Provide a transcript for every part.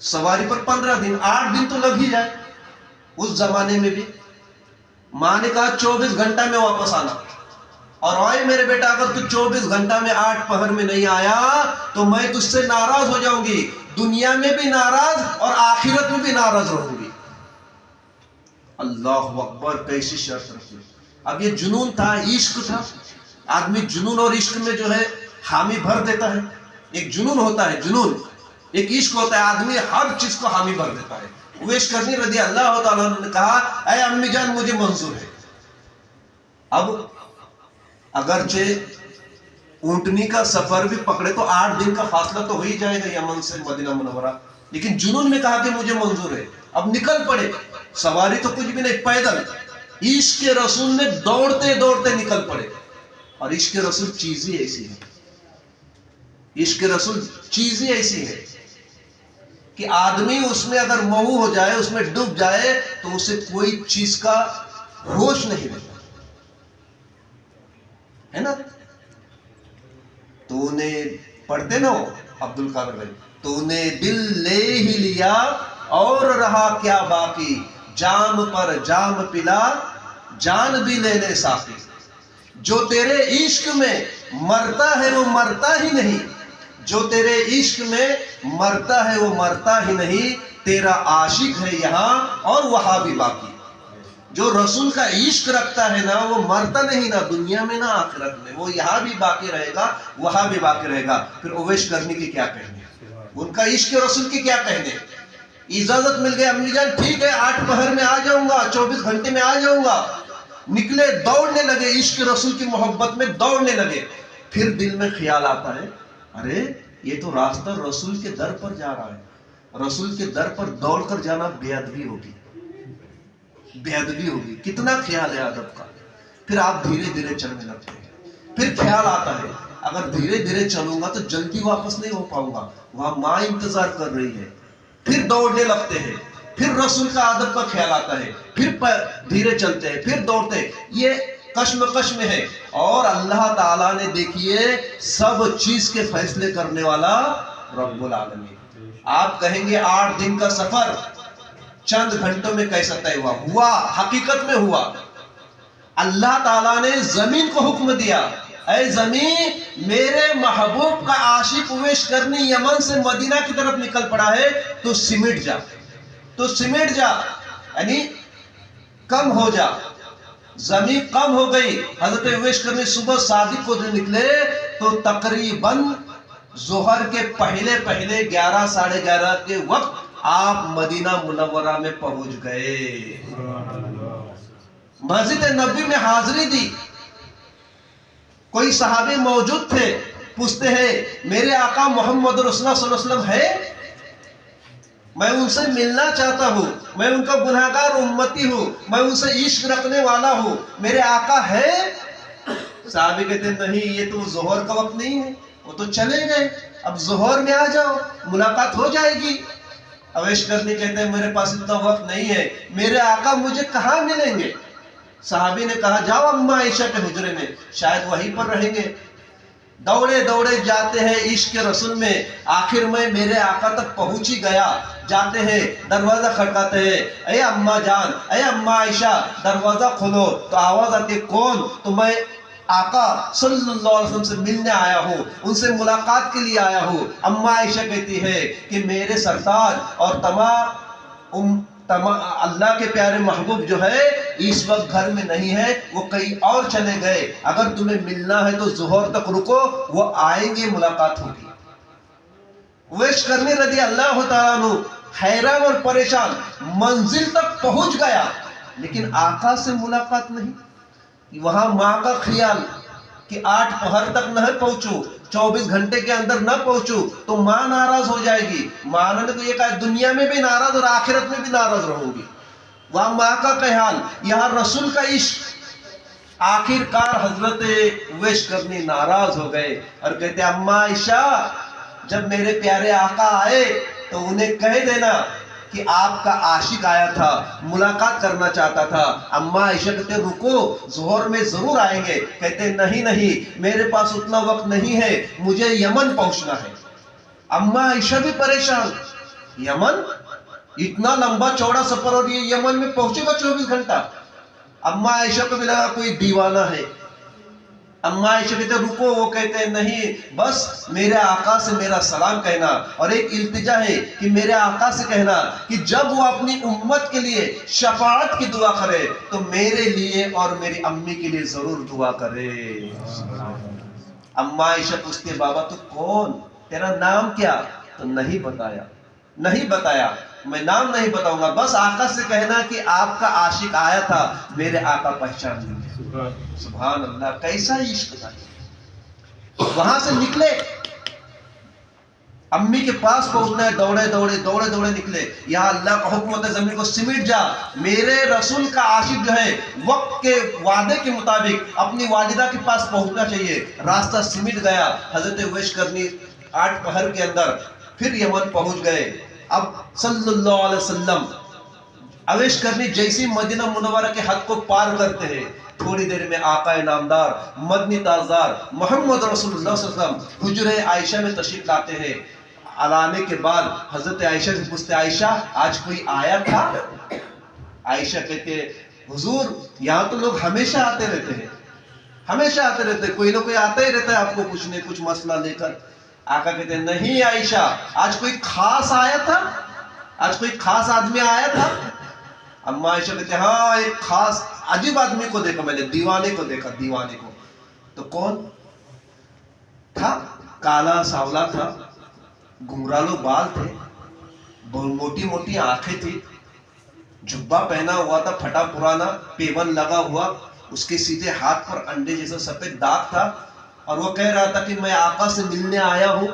सवारी पर 15 दिन, 8 दिन तो लग ही जाए। उस जमाने में भी माँ ने कहा 24 घंटा में वापस आना, और ओए मेरे बेटा अगर तू 24 घंटा में 8 पहर में नहीं आया तो मैं तुझसे नाराज हो जाऊंगी, दुनिया में भी नाराज और आखिरत में भी नाराज रहूंगी। अल्लाह अकबर, कैसी शर्त रखी। अब ये जुनून था, इश्क था। आदमी जुनून और इश्क में जो है हामी भर देता है। एक जुनून होता है, जुनून, एक इश्क होता है, आदमी हर चीज को हामी भर देता है। उवैस करनी रज़ी अल्लाह ताला ने कहा, ऐ अम्मी जान मुझे मंजूर है। अब अगरचे ऊंटनी का सफर भी पकड़े तो 8 दिन का फासला तो हो ही जाएगा यमन से मदीना मुनव्वरा, लेकिन जुनून में कहा कि मुझे मंजूर है। अब निकल पड़े, सवारी तो कुछ भी नहीं, पैदल इश्क के रसूल में दौड़ते दौड़ते निकल पड़े। और इश्क के रसूल चीज ही ऐसी है, इश्क के रसूल चीज ही ऐसी है कि आदमी उसमें अगर महू हो जाए, उसमें डूब जाए तो उसे कोई चीज का होश नहीं रहता है ना। तूने पढ़ते ना अब्दुल कादर भाई, तूने दिल ले ही लिया और रहा क्या बाकी, जाम पर जाम पिला जान भी ले ले साथी। जो तेरे इश्क में मरता है वो मरता ही नहीं, जो तेरे इश्क में मरता है वो मरता ही नहीं, तेरा आशिक है यहाँ और वहां भी बाकी। जो रसूल का इश्क रखता है ना वो मरता नहीं, ना दुनिया में ना आखिरत में, वो यहाँ भी बाकी रहेगा वहां भी बाकी रहेगा। फिर उवैस करने की क्या कहने, उनका इश्क रसूल की क्या कहने। इजाजत मिल गई, अम्मी जान ठीक है 8 पहर में आ जाऊंगा, 24 घंटे में आ जाऊंगा। निकले, दौड़ने लगे, इश्क रसूल की मोहब्बत में दौड़ने लगे। फिर दिल में ख्याल आता है, अरे ये तो रास्ता रसूल के दर पर जा रहा है, रसूल के दर पर दौड़कर जाना बेअदबी होगी, बेअदबी होगी। कितना ख्याल है अदब का। फिर आप धीरे धीरे चलने लगते हैं। फिर ख्याल आता है, अगर धीरे धीरे चलूंगा तो जल्दी वापस नहीं हो पाऊंगा, वहां माँ इंतजार कर रही है। फिर दौड़ने लगते हैं, फिर रसूल का अदब का ख्याल आता है, फिर धीरे चलते हैं, फिर दौड़ते हैं। ये कश्मकश में है। और अल्लाह ताला ने देखिए सब चीज के फैसले करने वाला रब्बुल आलमीन। आप कहेंगे 8 दिन का सफर चंद घंटों में कैसा तय हुआ, हुआ हकीकत में हुआ। अल्लाह ताला ने जमीन को हुक्म दिया, ऐ जमीन मेरे महबूब का आशिक उवैस करनी यमन से मदीना की तरफ निकल पड़ा है, तो सिमट जा, तो सिमट जा, यानी कम हो जा। जमीन कम हो गई। हजरत उवैस करनी सुबह सादिक को निकले तो तकरीबन जोहर के पहले पहले 11 साढ़े 11 के वक्त आप मदीना मुनव्वरा में पहुंच गए। मस्जिद नबी में हाजिरी दी। कोई सहाबी मौजूद थे, पूछते हैं मेरे आका मोहम्मद रसूलुल्लाह सल्लल्लाहु अलैहि वसल्लम है, मैं उनसे मिलना चाहता हूँ, मैं उनका गुनहगार उम्मती हूँ, मैं उनसे इश्क रखने वाला हूँ, मेरे आका है। सहाबी कहते नहीं ये तो जोहर का वक्त नहीं है, वो तो चले गए, अब जोहर में आ जाओ मुलाकात हो जाएगी। उवैस करनी कहते हैं मेरे पास इतना वक्त नहीं है, मेरे आका मुझे कहाँ मिलेंगे। सहाबी ने कहा जाओ अम्मा आयशा के हुजरे में, शायद वहीं पर रहेंगे। दौड़े दौड़े जाते हैं इश्क के रसूल में, आखिर में मेरे आका तक पहुंच ही गया। जाते हैं, दरवाजा खटकाते हैं, अरे अम्मा जान, अरे अम्मा आयशा दरवाजा खोलो। तो आवाज आती है कौन? तो मैं आका सल्लल्लाहु अलैहि वसल्लम से मिलने आया हूँ, उनसे मुलाकात के लिए आया हूँ। अम्मा आयशा कहती है कि मेरे सरताज और तमाम अल्लाह के प्यारे महबूब जो है इस वक्त घर में नहीं है, वो कहीं और चले गए। अगर तुम्हें मिलना है तो जोहर तक रुको, वो आएंगे, मुलाकात होगी। उवैस करनी रज़ी अल्लाह तआला अन्हु हैरान और परेशान, मंजिल तक पहुंच गया लेकिन आका से मुलाकात नहीं। वहां माँ का ख्याल कि 8 पहर तक न पहुंचू, 24 घंटे के अंदर न पहुंचू तो माँ नाराज हो जाएगी। माँ ने तो ये कहा दुनिया में भी नाराज और आखिरत में भी नाराज रहूंगी। वहां माँ का ख्याल, यहाँ रसूल का इश्क। आखिरकार हजरत उवैस करनी नाराज हो गए और कहते अम्मा आयशा जब मेरे प्यारे आका आए तो उन्हें कह देना कि आपका आशिक आया था, मुलाकात करना चाहता था। अम्मा आयशा कहते रुको, जोहर में जरूर आएंगे। कहते नहीं नहीं मेरे पास उतना वक्त नहीं है, मुझे यमन पहुंचना है। अम्मा आयशा भी परेशान, यमन, इतना लंबा चौड़ा सफर और ये यमन में पहुंचेगा 24 घंटा। अम्मा आयशा को भी लगा कोई दीवाना है। अम्मा आयशा कहते रुको, वो कहते हैं नहीं, बस मेरे आका से मेरा सलाम कहना, और एक इल्तिजा है कि मेरे आका से कहना कि जब वो अपनी उम्मत के लिए शफाअत की दुआ करे तो मेरे लिए और मेरी अम्मी के लिए जरूर दुआ करे। अम्मा आयशा पूछते बाबा तू कौन, तेरा नाम क्या? तो नहीं बताया, नहीं बताया, मैं नाम नहीं बताऊंगा, बस आका से कहना कि आपका आशिक आया था, मेरे आका पहचान लिए। सुभान अल्लाह, कैसा इश्क था। वहां से निकले, अम्मी के पास पहुंचना है, दौड़े दौड़े दौड़े दौड़े निकले। यहाँ अल्लाह का हुक्म होता है जमीन को सिमट जा। मेरे रसूल का आशिक जो है वक्त के वादे के मुताबिक अपनी वालिदा के पास पहुंचना चाहिए। रास्ता सिमट गया। हजरत उवैस करनी 8 पहर के अंदर फिर यमन पहुंच गए। अब सल्लल्लाहु अलैहि वसल्लम अवैस करनी जैसी मदीना मुनव्वरा के हद को पार करते हैं, थोड़ी देर में आका नामदार मदनी ताजदार मोहम्मद रसूलुल्लाह सल्लल्लाहु अलैहि वसल्लम हुजरे आयशा में तशरीफ लाते हैं। आने के बाद हजरत आयशा से पूछते आयशा आज कोई आया था? आयशा कहते हुजूर यहाँ तो लोग हमेशा आते रहते हैं, हमेशा आते रहते हैं, कोई ना कोई आता ही रहता है आपको कुछ न कुछ मसला लेकर। आका कहते नहीं आयशा आज कोई खास आया था, आज कोई खास आदमी आया था? अम्मा आयशा कहते हाँ एक खास अजीब आदमी को देखा मैंने, दीवाने को देखा, दीवाने को। तो कौन था? काला सावला था, घुंघरालो बाल थे, मोटी मोटी आंखें थी, जुब्बा पहना हुआ था फटा पुराना, पेवन लगा हुआ, उसके सीधे हाथ पर अंडे जैसा सफेद दाग था, और वो कह रहा था कि मैं आका से मिलने आया हूं,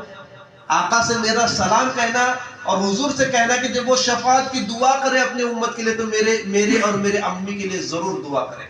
आका से मेरा सलाम कहना और हुजूर से कहना कि जब वो शफाअत की दुआ करे अपनी उम्मत के लिए तो मेरे और मेरे अम्मी के लिए जरूर दुआ करे।